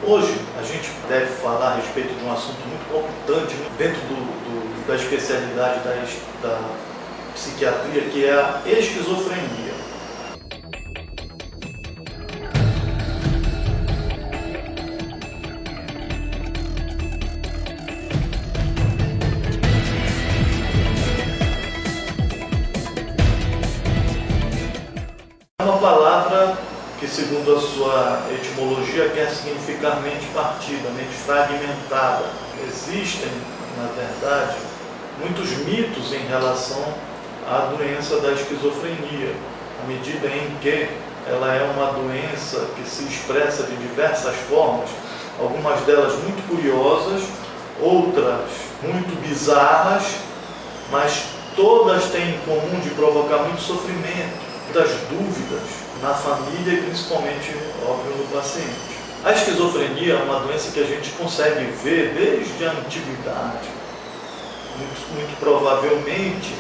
Hoje a gente deve falar a respeito de um assunto muito palpitante dentro da especialidade da psiquiatria, que é a esquizofrenia. É uma palavra que, segundo a sua etimologia, quer significar mente partida, mente fragmentada. Existem, na verdade, muitos mitos em relação à doença da esquizofrenia, à medida em que ela é uma doença que se expressa de diversas formas, algumas delas muito curiosas, outras muito bizarras, mas todas têm em comum de provocar muito sofrimento, muitas dúvidas na família e principalmente, óbvio, no paciente. A esquizofrenia é uma doença que a gente consegue ver desde a antiguidade. Muito provavelmente,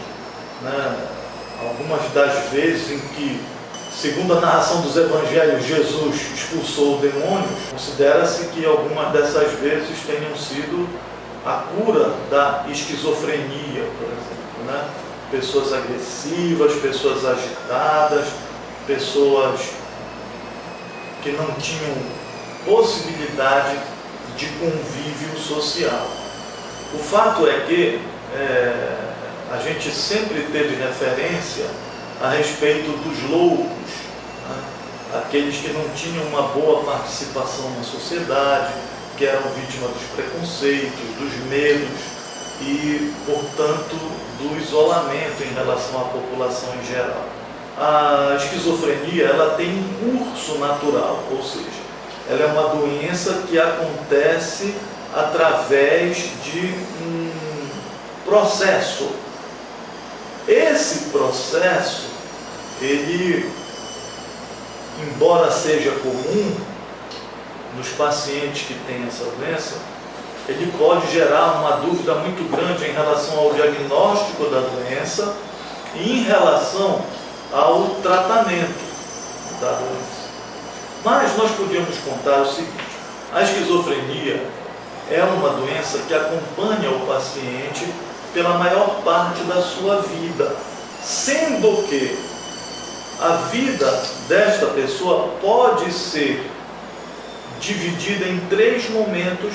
algumas das vezes em que, segundo a narração dos evangelhos, Jesus expulsou demônios, considera-se que algumas dessas vezes tenham sido a cura da esquizofrenia, por exemplo, Pessoas agressivas, pessoas agitadas, pessoas que não tinham possibilidade de convívio social. O fato é que a gente sempre teve referência a respeito dos loucos, aqueles que não tinham uma boa participação na sociedade, que eram vítimas dos preconceitos, dos medos e, portanto, do isolamento em relação à população em geral. A esquizofrenia, ela tem um curso natural, ou seja, ela é uma doença que acontece através de um processo. Esse processo, ele, embora seja comum nos pacientes que têm essa doença, ele pode gerar uma dúvida muito grande em relação ao diagnóstico da doença e em relação ao tratamento da doença. Mas nós podíamos contar o seguinte: a esquizofrenia é uma doença que acompanha o paciente pela maior parte da sua vida, sendo que a vida desta pessoa pode ser dividida em 3 momentos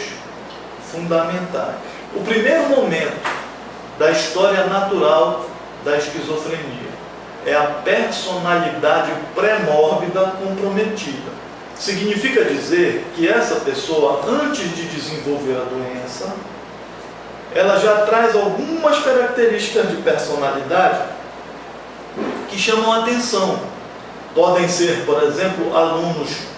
fundamentais. O primeiro momento da história natural da esquizofrenia é a personalidade pré-mórbida comprometida. Significa dizer que essa pessoa, antes de desenvolver a doença, ela já traz algumas características de personalidade que chamam a atenção. Podem ser, por exemplo, alunos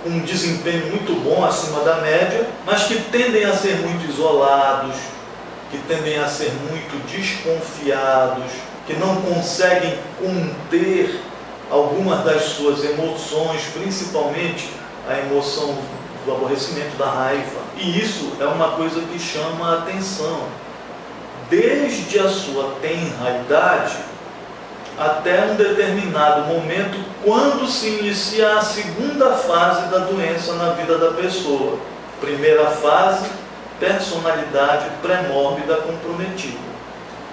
com um desempenho muito bom, acima da média, mas que tendem a ser muito isolados, que tendem a ser muito desconfiados, que não conseguem conter algumas das suas emoções, principalmente a emoção do aborrecimento, da raiva. E isso é uma coisa que chama a atenção. Desde a sua tenra idade até um determinado momento, quando se inicia a segunda fase da doença na vida da pessoa. Primeira fase, personalidade pré-mórbida comprometida.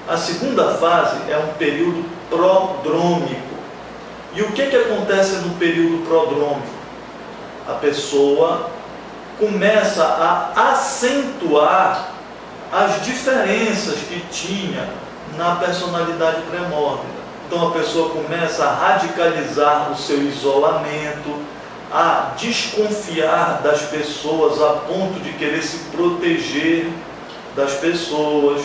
A segunda fase é um período prodrômico. E o que acontece no período prodrômico? A pessoa começa a acentuar as diferenças que tinha na personalidade pré-mórbida. Então a pessoa começa a radicalizar o seu isolamento, a desconfiar das pessoas a ponto de querer se proteger das pessoas,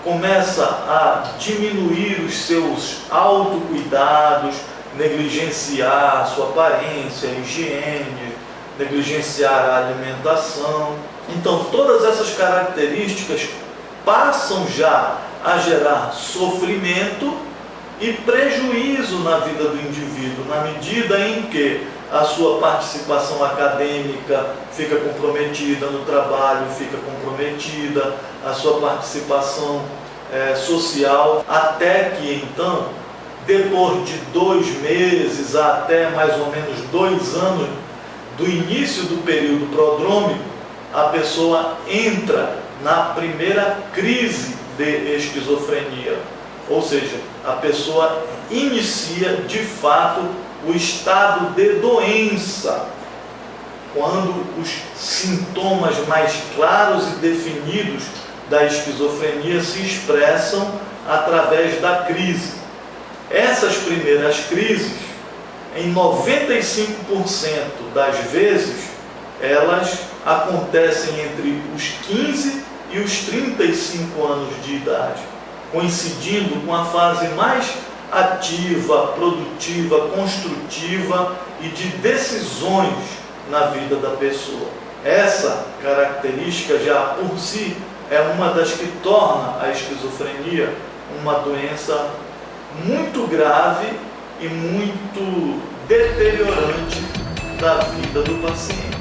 começa a diminuir os seus autocuidados, negligenciar a sua aparência, a higiene, negligenciar a alimentação. Então todas essas características passam já a gerar sofrimento e prejuízo na vida do indivíduo, na medida em que a sua participação acadêmica fica comprometida, no trabalho fica comprometida, a sua participação social, até que então, depois de 2 meses até mais ou menos 2 anos do início do período prodrômico, a pessoa entra na primeira crise de esquizofrenia. Ou seja, a pessoa inicia de fato o estado de doença, quando os sintomas mais claros e definidos da esquizofrenia se expressam através da crise. Essas primeiras crises, em 95% das vezes, elas acontecem entre os 15 e os 35 anos de idade, coincidindo com a fase mais ativa, produtiva, construtiva e de decisões na vida da pessoa. Essa característica já por si é uma das que torna a esquizofrenia uma doença muito grave e muito deteriorante da vida do paciente.